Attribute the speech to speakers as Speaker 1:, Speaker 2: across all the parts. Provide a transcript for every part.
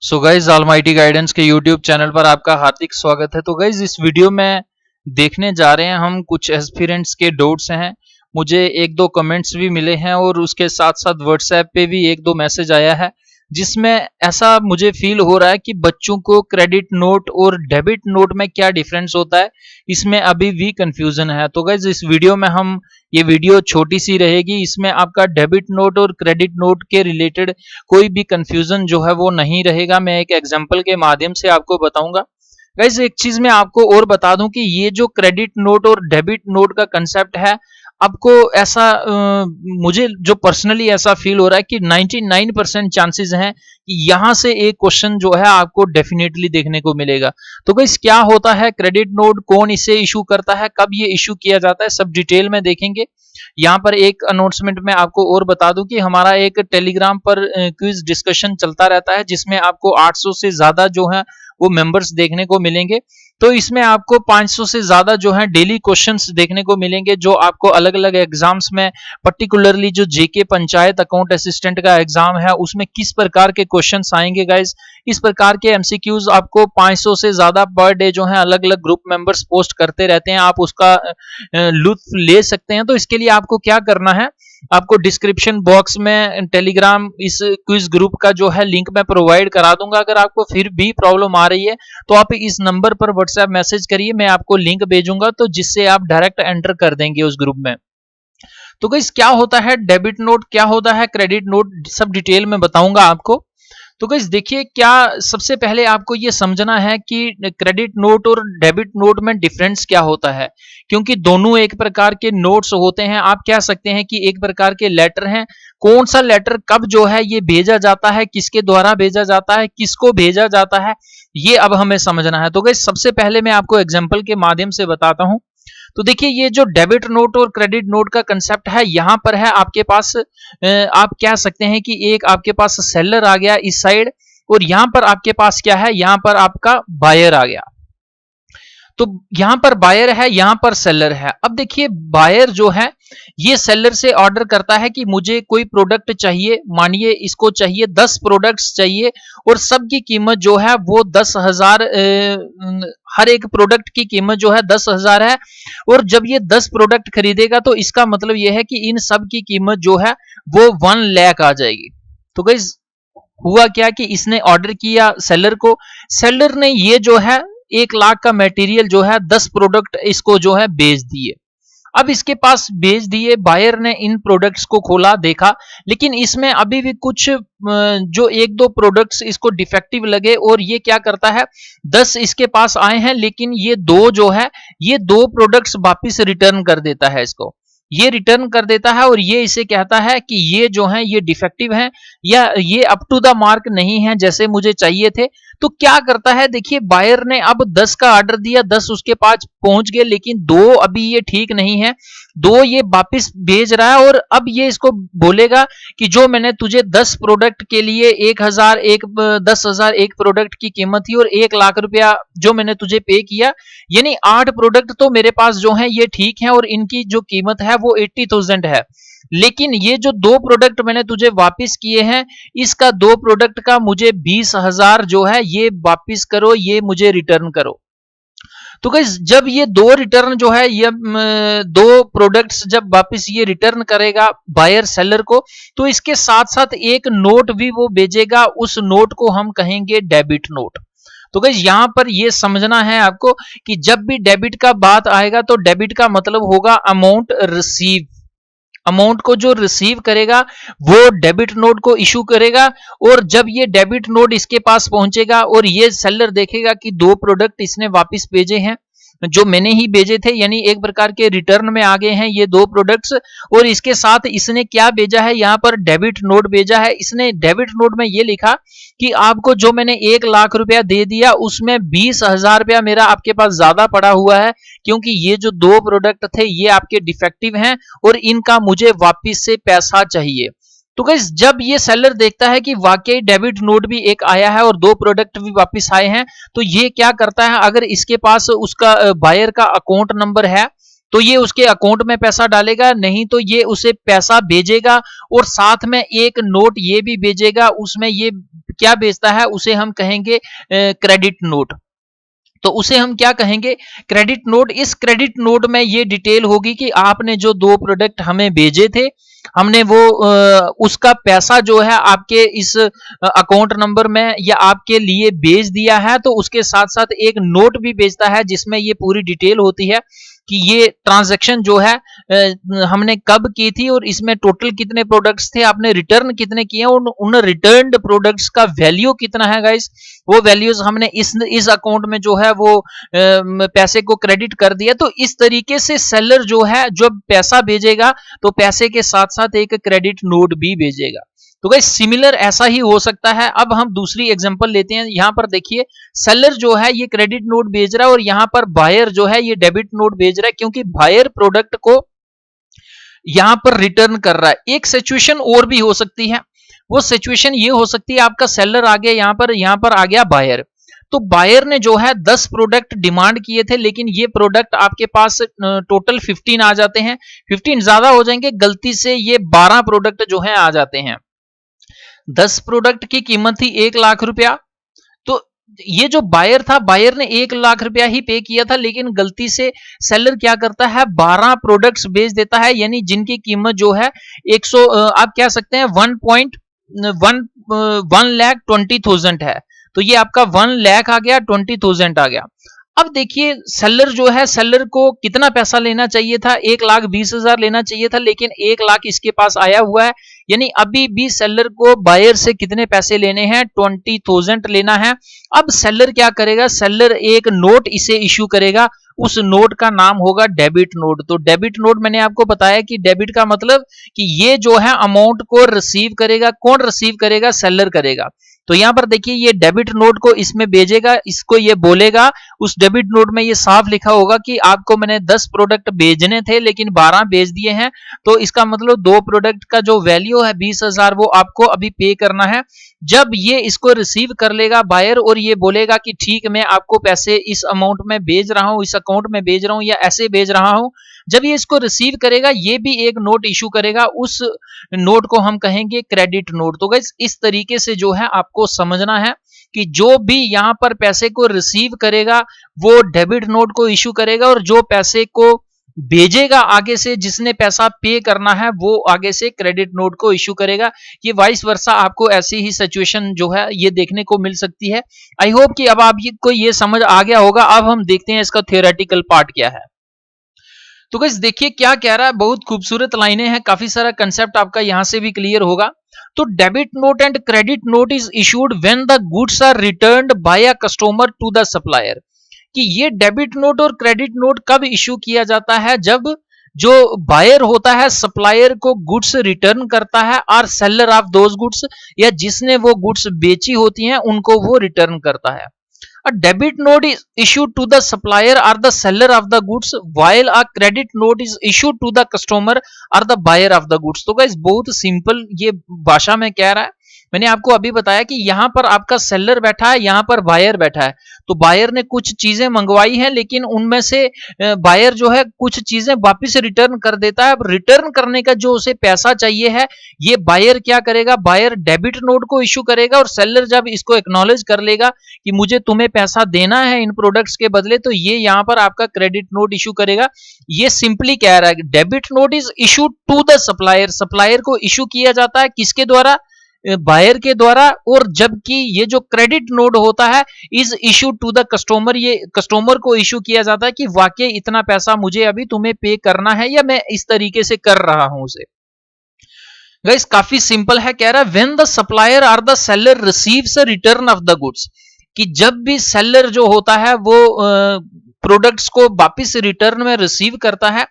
Speaker 1: So guys almighty guidance के YouTube channel पर आपका हार्दिक स्वागत है। तो गाइज इस वीडियो में देखने जा रहे हैं हम कुछ एस्पिरेंट्स के डाउट्स हैं। मुझे एक दो कमेंट्स भी मिले हैं और उसके साथ साथ व्हाट्सएप पे भी एक दो मैसेज आया है जिसमें ऐसा मुझे फील हो रहा है कि बच्चों को क्रेडिट नोट और डेबिट नोट में क्या डिफरेंस होता है, इसमें अभी भी कंफ्यूजन है। तो गाइज इस वीडियो में हम ये वीडियो छोटी सी रहेगी, इसमें आपका डेबिट नोट और क्रेडिट नोट के रिलेटेड कोई भी कंफ्यूजन जो है वो नहीं रहेगा। मैं एक एग्जांपल के माध्यम से आपको बताऊंगा। गाइस एक चीज मैं आपको और बता दूं कि ये जो क्रेडिट नोट और डेबिट नोट का कंसेप्ट है, आपको ऐसा मुझे जो पर्सनली ऐसा फील हो रहा है कि 99% चांसेस हैं कि यहां से एक क्वेश्चन जो है आपको डेफिनेटली देखने को मिलेगा। तो गाइस क्या होता है क्रेडिट नोट, कौन इसे इशू करता है, कब ये इशू किया जाता है, सब डिटेल में देखेंगे। यहाँ पर एक अनाउंसमेंट में आपको और बता दूं कि हमारा एक टेलीग्राम पर क्विज डिस्कशन चलता रहता है जिसमें आपको 800 से ज्यादा जो है वो मेंबर्स देखने को मिलेंगे। तो इसमें आपको 500 से ज्यादा जो है डेली क्वेश्चंस देखने को मिलेंगे जो आपको अलग अलग एग्जाम्स में, पर्टिकुलरली जो जेके पंचायत अकाउंट असिस्टेंट का एग्जाम है उसमें किस प्रकार के क्वेश्चंस आएंगे गाइस, इस प्रकार के एमसीक्यूज आपको 500 से ज्यादा पर डे जो है अलग अलग ग्रुप मेंबर्स पोस्ट करते रहते हैं, आप उसका लुत्फ ले सकते हैं। तो इसके लिए आपको क्या करना है, आपको डिस्क्रिप्शन बॉक्स में टेलीग्राम इस क्विज ग्रुप का जो है लिंक मैं प्रोवाइड करा दूंगा। अगर आपको फिर भी प्रॉब्लम आ रही है तो आप इस नंबर पर व्हाट्सएप मैसेज करिए, मैं आपको लिंक भेजूंगा तो जिससे आप डायरेक्ट एंटर कर देंगे उस ग्रुप में। तो गाइस क्या होता है डेबिट नोट, क्या होता है क्रेडिट नोट, सब डिटेल में बताऊंगा आपको। तो गाइस देखिए, क्या सबसे पहले आपको ये समझना है कि क्रेडिट नोट और डेबिट नोट में डिफरेंस क्या होता है, क्योंकि दोनों एक प्रकार के नोट्स होते हैं। आप कह सकते हैं कि एक प्रकार के लेटर हैं। कौन सा लेटर कब जो है ये भेजा जाता है, किसके द्वारा भेजा जाता है, किसको भेजा जाता है, ये अब हमें समझना है। तो गाइस सबसे पहले मैं आपको एग्जांपल के माध्यम से बताता हूं। तो देखिए, ये जो डेबिट नोट और क्रेडिट नोट का कंसेप्ट है, यहां पर है आपके पास आप कह सकते हैं कि एक आपके पास सेलर आ गया इस साइड, और यहां पर आपके पास क्या है, यहां पर आपका बायर आ गया। तो यहां पर बायर है, यहां पर सेलर है। अब देखिए, बायर जो है ये सेलर से ऑर्डर करता है कि मुझे कोई प्रोडक्ट चाहिए, मानिए इसको चाहिए 10 प्रोडक्ट्स चाहिए और सबकी कीमत जो है वो 10,000, हर एक प्रोडक्ट की कीमत जो है 10,000 है। और जब ये 10 प्रोडक्ट खरीदेगा तो इसका मतलब ये है कि इन सब की कीमत जो है वो 1 लाख आ जाएगी। तो गाइस हुआ क्या कि इसने ऑर्डर किया सेलर को, सेलर ने ये जो है 1 लाख का मटेरियल जो है 10 प्रोडक्ट इसको जो है बेच दिए। अब इसके पास बेच दिए, बायर ने इन प्रोडक्ट्स को खोला, देखा, लेकिन इसमें अभी भी कुछ जो एक दो प्रोडक्ट्स इसको डिफेक्टिव लगे और ये क्या करता है, 10 इसके पास आए हैं लेकिन ये दो जो है, ये दो प्रोडक्ट्स वापिस रिटर्न कर देता है इसको। ये रिटर्न कर देता है और ये इसे कहता है कि ये जो है ये डिफेक्टिव हैं या ये अप टू द मार्क नहीं है जैसे मुझे चाहिए थे। तो क्या करता है, देखिए बायर ने अब 10 का ऑर्डर दिया, 10 उसके पास पहुंच गए, लेकिन दो अभी ये ठीक नहीं है, दो ये वापिस भेज रहा है। और अब ये इसको बोलेगा कि जो मैंने तुझे 10 प्रोडक्ट के लिए 10,000 एक प्रोडक्ट की कीमत थी और 1 लाख रुपया जो मैंने तुझे पे किया, यानी 8 प्रोडक्ट तो मेरे पास जो है ये ठीक है और इनकी जो कीमत है वो 80,000 है, लेकिन ये जो दो प्रोडक्ट मैंने तुझे वापिस किए हैं, इसका दो प्रोडक्ट का मुझे 20,000 जो है ये वापिस करो, ये मुझे रिटर्न करो। तो गाइस जब ये दो रिटर्न जो है, ये दो प्रोडक्ट्स जब वापिस ये रिटर्न करेगा बायर सेलर को, तो इसके साथ साथ एक नोट भी वो भेजेगा, उस नोट को हम कहेंगे डेबिट नोट। तो गाइस यहां पर ये समझना है आपको कि जब भी डेबिट का बात आएगा तो डेबिट का मतलब होगा अमाउंट रिसीव, अमाउंट को जो रिसीव करेगा वो डेबिट नोट को इशू करेगा। और जब ये डेबिट नोट इसके पास पहुंचेगा और ये सेलर देखेगा कि दो प्रोडक्ट इसने वापस भेजे हैं जो मैंने ही भेजे थे, यानी एक प्रकार के रिटर्न में आ गए हैं ये दो प्रोडक्ट्स, और इसके साथ इसने क्या भेजा है, यहाँ पर डेबिट नोट भेजा है। इसने डेबिट नोट में ये लिखा कि आपको जो मैंने 1 लाख रुपया दे दिया उसमें 20,000 रुपया मेरा आपके पास ज्यादा पड़ा हुआ है, क्योंकि ये जो दो प्रोडक्ट थे ये आपके डिफेक्टिव हैं और इनका मुझे वापिस से पैसा चाहिए। तो गाइस जब ये सेलर देखता है कि वाकई डेबिट नोट भी एक आया है और दो प्रोडक्ट भी वापस आए हैं, तो ये क्या करता है, अगर इसके पास उसका बायर का अकाउंट नंबर है तो ये उसके अकाउंट में पैसा डालेगा, नहीं तो ये उसे पैसा भेजेगा और साथ में एक नोट ये भी भेजेगा। उसमें ये क्या भेजता है, उसे हम कहेंगे क्रेडिट नोट। तो उसे हम क्या कहेंगे, क्रेडिट नोट। इस क्रेडिट नोट में ये डिटेल होगी कि आपने जो 2 प्रोडक्ट हमें भेजे थे, हमने वो उसका पैसा जो है आपके इस अकाउंट नंबर में या आपके लिए भेज दिया है। तो उसके साथ साथ एक नोट भी भेजता है जिसमें ये पूरी डिटेल होती है कि ये ट्रांजैक्शन जो है हमने कब की थी और इसमें टोटल कितने प्रोडक्ट्स थे, आपने रिटर्न कितने किए, उन रिटर्न्ड प्रोडक्ट्स का वैल्यू कितना है गाइस, वो वैल्यूज हमने इस अकाउंट में जो है वो पैसे को क्रेडिट कर दिया। तो इस तरीके से सेलर जो है जब पैसा भेजेगा तो पैसे के साथ साथ एक क्रेडिट नोट भी भेजेगा। तो गाइस सिमिलर ऐसा ही हो सकता है। अब हम दूसरी एग्जांपल लेते हैं। यहां पर देखिए सेलर जो है ये क्रेडिट नोट भेज रहा है और यहां पर बायर जो है ये डेबिट नोट भेज रहा है, क्योंकि बायर प्रोडक्ट को यहां पर रिटर्न कर रहा है। एक सिचुएशन और भी हो सकती है, वो सिचुएशन ये हो सकती है आपका सेलर आ गया यहां पर आ गया बायर। तो बायर ने जो है 10 प्रोडक्ट डिमांड किए थे, लेकिन ये प्रोडक्ट आपके पास टोटल 15 आ जाते हैं, 15 ज्यादा हो जाएंगे, गलती से ये 12 प्रोडक्ट जो है आ जाते हैं। 10 प्रोडक्ट की कीमत थी 1 लाख रुपया। तो ये जो बायर था, बायर ने 1 लाख रुपया ही पे किया था, लेकिन गलती से सेलर क्या करता है 12 प्रोडक्ट्स बेच देता है, यानी जिनकी कीमत जो है 100 आप कह सकते हैं 1,20,000 है। तो ये आपका 1 लाख आ गया, 20,000 आ गया। अब देखिए सेलर जो है, सेलर को कितना पैसा लेना चाहिए था, 1,20,000 लेना चाहिए था, लेकिन 1 लाख इसके पास आया हुआ है, यानी अभी भी सेलर को बायर से कितने पैसे लेने हैं, 20,000 लेना है। अब सेलर क्या करेगा, सेलर एक नोट इसे इश्यू करेगा, उस नोट का नाम होगा डेबिट नोट। तो डेबिट नोट मैंने आपको बताया कि डेबिट का मतलब कि ये जो है अमाउंट को रिसीव करेगा, कौन रिसीव करेगा, सेलर करेगा। तो यहां पर देखिए ये डेबिट नोट को इसमें भेजेगा, इसको ये बोलेगा, उस डेबिट नोट में ये साफ लिखा होगा कि आपको मैंने 10 प्रोडक्ट भेजने थे लेकिन 12 भेज दिए हैं, तो इसका मतलब 2 प्रोडक्ट का जो वैल्यू है 20,000 वो आपको अभी पे करना है। जब ये इसको रिसीव कर लेगा बायर और ये बोलेगा कि ठीक मैं आपको पैसे इस अमाउंट में भेज रहा हूं, इस अकाउंट में भेज रहा हूं या ऐसे भेज रहा हूं, जब ये इसको रिसीव करेगा ये भी एक नोट इशू करेगा, उस नोट को हम कहेंगे क्रेडिट नोट। तो गाइस इस तरीके से जो है आपको समझना है कि जो भी यहां पर पैसे को रिसीव करेगा वो डेबिट नोट को इशू करेगा, और जो पैसे को भेजेगा आगे से, जिसने पैसा पे करना है, वो आगे से क्रेडिट नोट को इशू करेगा। ये वाइस वर्सा आपको ऐसी ही सिचुएशन जो है ये देखने को मिल सकती है। आई होप कि अब आपको ये समझ आ गया होगा। अब हम देखते हैं इसका थियोरेटिकल पार्ट क्या है। तो गाइस देखिए क्या कह रहा है, बहुत खूबसूरत लाइनें हैं, काफी सारा कंसेप्ट आपका यहां से भी क्लियर होगा। तो debit note and credit note is issued when the goods are returned by a customer to the supplier. कि ये डेबिट नोट और क्रेडिट नोट कब इशू किया जाता है, जब जो बायर होता है सप्लायर को गुड्स रिटर्न करता है, और सेलर ऑफ दोज गुड्स, या जिसने वो गुड्स बेची होती हैं उनको वो रिटर्न करता है। A debit note is issued to the supplier or the seller of the goods, while a credit note is issued to the customer or the buyer of the goods। तो guys बहुत simple ये भाषा में कह रहा है। मैंने आपको अभी बताया कि यहां पर आपका सेलर बैठा है, यहां पर बायर बैठा है। तो बायर ने कुछ चीजें मंगवाई हैं, लेकिन उनमें से बायर जो है कुछ चीजें वापस रिटर्न कर देता है। अब रिटर्न करने का जो उसे पैसा चाहिए है, ये बायर क्या करेगा, बायर डेबिट नोट को इशू करेगा, और सेलर जब इसको एक्नॉलेज कर लेगा कि मुझे तुम्हें पैसा देना है इन प्रोडक्ट्स के बदले, तो ये यहां पर आपका क्रेडिट नोट इशू करेगा। ये सिंपली कह रहा है debit note is issued to the supplier, supplier को इशू किया जाता है किसके द्वारा, बायर के द्वारा। और जबकि ये जो क्रेडिट नोट होता है is issued to the customer, ये कस्टमर को इशू किया जाता है कि वाकई इतना पैसा मुझे अभी तुम्हें पे करना है या मैं इस तरीके से कर रहा हूं उसे। गाइस काफी सिंपल है, कह रहा है व्हेन द सप्लायर और the seller receives a return of the goods, कि जब भी सेलर जो होता है वो प्रोडक्ट्स को वापस रिटर्न में रिसीव करता है,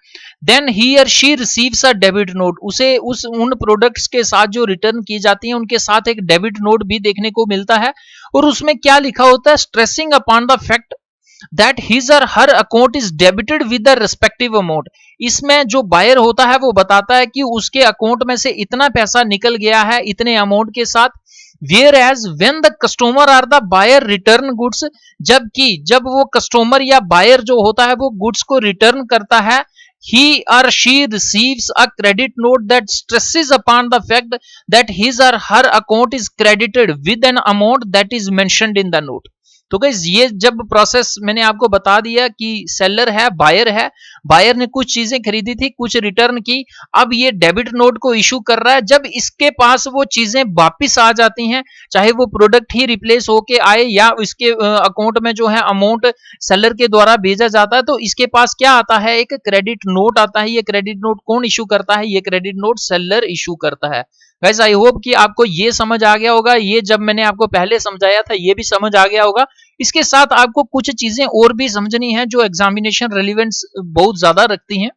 Speaker 1: then he or she receives a debit note, उसे उन प्रोडक्ट्स के साथ जो रिटर्न की जाती हैं उनके साथ एक डेबिट नोट भी देखने को मिलता है। और उसमें क्या लिखा होता है, stressing upon the fact that his or her account is debited with the respective amount. इसमें जो बायर होता है वो बताता है कि उसके अकाउंट में से इतना पैसा निकल गया है इतने अमाउंट के साथ। Whereas when the customer or the buyer return goods, जबकि जब वो कस्टमर या बायर जो होता है वो गुड्स को रिटर्न करता है, he or she receives a credit note that stresses upon the fact that his or her account is credited with an amount that is mentioned in the note. तो guys ये जब process मैंने आपको बता दिया कि सेलर है, buyer ने कुछ चीजें खरीदी थी, कुछ रिटर्न की, अब ये डेबिट नोट को इशू कर रहा है। जब इसके पास वो चीजें वापिस आ जाती हैं, चाहे वो प्रोडक्ट ही रिप्लेस होके आए या इसके अकाउंट में जो है अमाउंट सेलर के द्वारा भेजा जाता है, तो इसके पास क्या आता है, एक क्रेडिट नोट आता है। ये क्रेडिट नोट कौन इशू करता है, ये क्रेडिट नोट सेलर इशू करता है। गाइस आई होप कि आपको ये समझ आ गया होगा, ये जब मैंने आपको पहले समझाया था ये भी समझ आ गया होगा। इसके साथ आपको कुछ चीजें और भी समझनी है जो एग्जामिनेशन रेलिवेंस बहुत ज्यादा रखती हैं।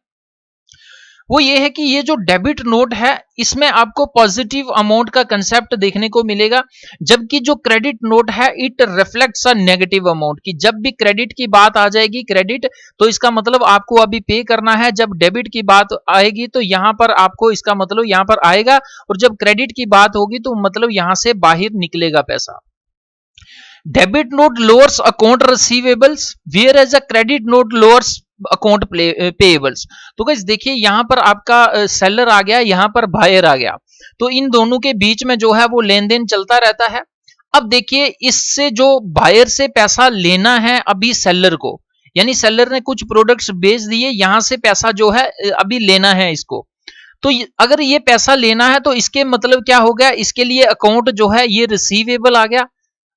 Speaker 1: वो ये है कि ये जो डेबिट नोट है इसमें आपको पॉजिटिव अमाउंट का कंसेप्ट देखने को मिलेगा, जबकि जो क्रेडिट नोट है it reflects a negative amount. कि जब भी क्रेडिट की बात आ जाएगी, क्रेडिट तो इसका मतलब आपको अभी पे करना है, जब डेबिट की बात आएगी तो यहां पर आपको इसका मतलब यहां पर आएगा, और जब क्रेडिट की बात होगी तो मतलब यहां से बाहर निकलेगा पैसा। Debit note lowers account receivables whereas a credit note lowers account payables. तो गाइस देखिए यहां पर आपका सेलर आ गया, यहां पर बायर आ गया, तो इन दोनों के बीच में जो है वो लेन देन चलता रहता है। अब देखिए इससे जो बायर से पैसा लेना है अभी सेलर को, यानी सेलर ने कुछ प्रोडक्ट्स बेच दिए, यहां से पैसा जो है अभी लेना है इसको। तो अगर ये पैसा लेना है तो इसके मतलब क्या हो गया, इसके लिए अकाउंट जो है ये रिसीवेबल आ गया,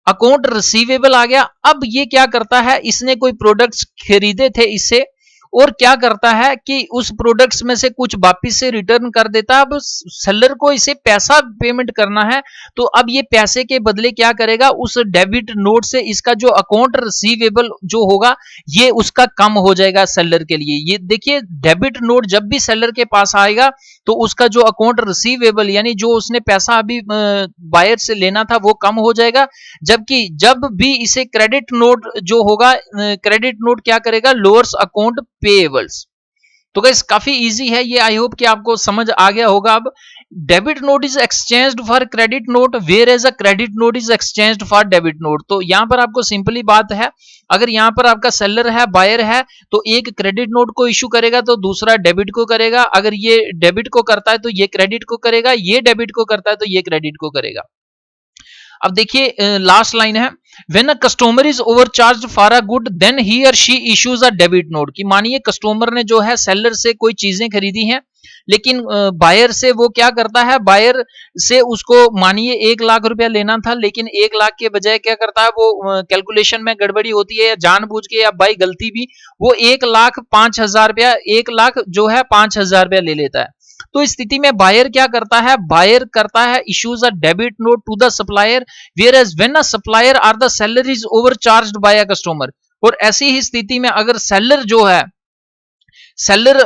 Speaker 1: अकाउंट रिसीवेबल आ गया। अब ये क्या करता है, इसने कोई प्रोडक्ट्स खरीदे थे इससे, और क्या करता है कि उस प्रोडक्ट्स में से कुछ वापिस से रिटर्न कर देता है। अब सेलर को इसे पैसा पेमेंट करना है, तो अब ये पैसे के बदले क्या करेगा, उस डेबिट नोट से इसका जो अकाउंट रिसीवेबल जो होगा ये उसका कम हो जाएगा सेलर के लिए। ये देखिए डेबिट नोट जब भी सेलर के पास आएगा तो उसका जो अकाउंट रिसीवेबल यानी जो उसने पैसा अभी बायर से लेना था वो कम हो जाएगा, जबकि जब भी इसे क्रेडिट नोट जो होगा, क्रेडिट नोट क्या करेगा, लोअर्स अकाउंट पेएबल्स। तो गाइस काफी इजी है ये, आई होप कि आपको समझ आ गया होगा। अब debit note is exchanged for credit note whereas a credit note is exchanged for debit note. तो यहां पर आपको सिंपली बात है, अगर यहां पर आपका सेलर है, बायर है, तो एक क्रेडिट नोट को इशू करेगा तो दूसरा डेबिट को करेगा। अगर ये डेबिट को करता है तो ये क्रेडिट को करेगा, ये डेबिट को करता है तो ये क्रेडिट को करेगा। अब देखिए लास्ट लाइन है, when a customer is overcharged for a good then he or she issues a debit note. कि मानिए कस्टमर ने जो है सेलर से कोई चीजें खरीदी हैं, लेकिन बायर से वो क्या करता है, बायर से उसको मानिए 1 लाख रुपया लेना था, लेकिन 1 लाख के बजाय क्या करता है, वो कैलकुलेशन में गड़बड़ी होती है या जानबूझ के या बाई गलती भी वो 1,05,000 रुपया, 1 लाख जो है 5,000 रुपया ले लेता है। तो इस स्थिति में बायर क्या करता है, बायर करता है issues a debit note to the supplier, whereas when a supplier or the seller is overcharged by a customer। और ऐसी ही स्थिति में अगर सेलर जो है, सेलर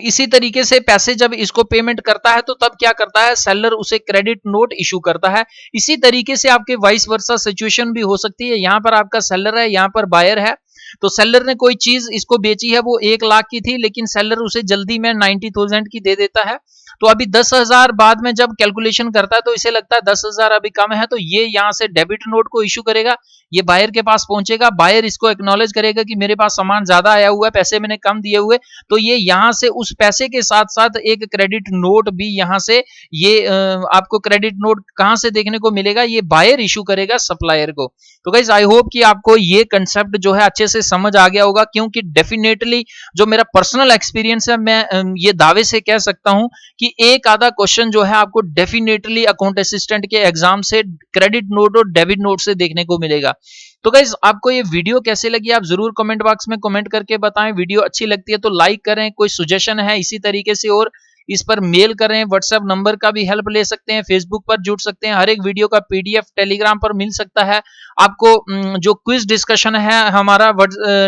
Speaker 1: इसी तरीके से पैसे जब इसको पेमेंट करता है तो तब क्या करता है, सेलर उसे क्रेडिट नोट इशू करता है। इसी तरीके से आपके वाइस वर्सा सिचुएशन भी हो सकती है, यहां पर आपका सेलर है, यहां पर बायर है, तो सेलर ने कोई चीज इसको बेची है, वो 1 लाख की थी, लेकिन सेलर उसे जल्दी में 90,000 की दे देता है। तो अभी 10,000 बाद में जब कैलकुलेशन करता है तो इसे लगता है 10,000 अभी कम है, तो ये यहां से डेबिट नोट को इशू करेगा, ये बायर के पास पहुंचेगा, बायर इसको एक्नॉलेज करेगा कि मेरे पास सामान ज्यादा आया हुआ है, पैसे मैंने कम दिए हुए, तो ये यहां से उस पैसे के साथ साथ एक क्रेडिट नोट भी यहां से ये आपको क्रेडिट नोट कहां से देखने को मिलेगा, ये बायर इशू करेगा सप्लायर को। तो गाइस आई होप कि आपको ये कंसेप्ट जो है अच्छे से समझ आ गया होगा, क्योंकि डेफिनेटली जो मेरा पर्सनल एक्सपीरियंस है, मैं ये दावे से कह सकता हूं कि एक आधा क्वेश्चन जो है आपको डेफिनेटली अकाउंट असिस्टेंट के एग्जाम से क्रेडिट नोट और डेबिट नोट से देखने को मिलेगा। तो गाइज आपको ये वीडियो कैसे लगी आप जरूर कमेंट बॉक्स में कमेंट करके बताएं। वीडियो अच्छी लगती है तो लाइक करें, कोई सजेशन है इसी तरीके से और इस पर मेल करें, व्हाट्सएप नंबर का भी हेल्प ले सकते हैं, फेसबुक पर जुड़ सकते हैं, हर एक वीडियो का पीडीएफ टेलीग्राम पर मिल सकता है आपको। जो क्विज डिस्कशन है हमारा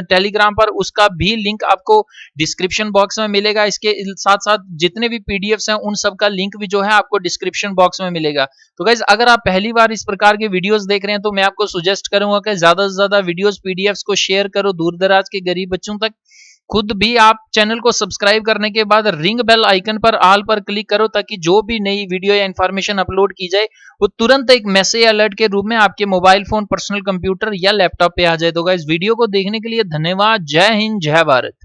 Speaker 1: टेलीग्राम पर, उसका भी लिंक आपको डिस्क्रिप्शन बॉक्स में मिलेगा। इसके साथ साथ जितने भी पीडीएफ्स हैं उन सब का लिंक भी जो है आपको डिस्क्रिप्शन बॉक्स में मिलेगा। तो गाइज अगर आप पहली बार इस प्रकार के वीडियोस देख रहे हैं तो मैं आपको सुजेस्ट करूंगा कि ज्यादा से ज्यादा वीडियोस पीडीएफ्स को शेयर करो दूर दराज के गरीब बच्चों तक। खुद भी आप चैनल को सब्सक्राइब करने के बाद रिंग बेल आइकन पर ऑल पर क्लिक करो, ताकि जो भी नई वीडियो या इंफॉर्मेशन अपलोड की जाए वो तुरंत एक मैसेज अलर्ट के रूप में आपके मोबाइल फोन, पर्सनल कंप्यूटर या लैपटॉप पे आ जाए। तो गाइस वीडियो को देखने के लिए धन्यवाद। जय हिंद, जय भारत।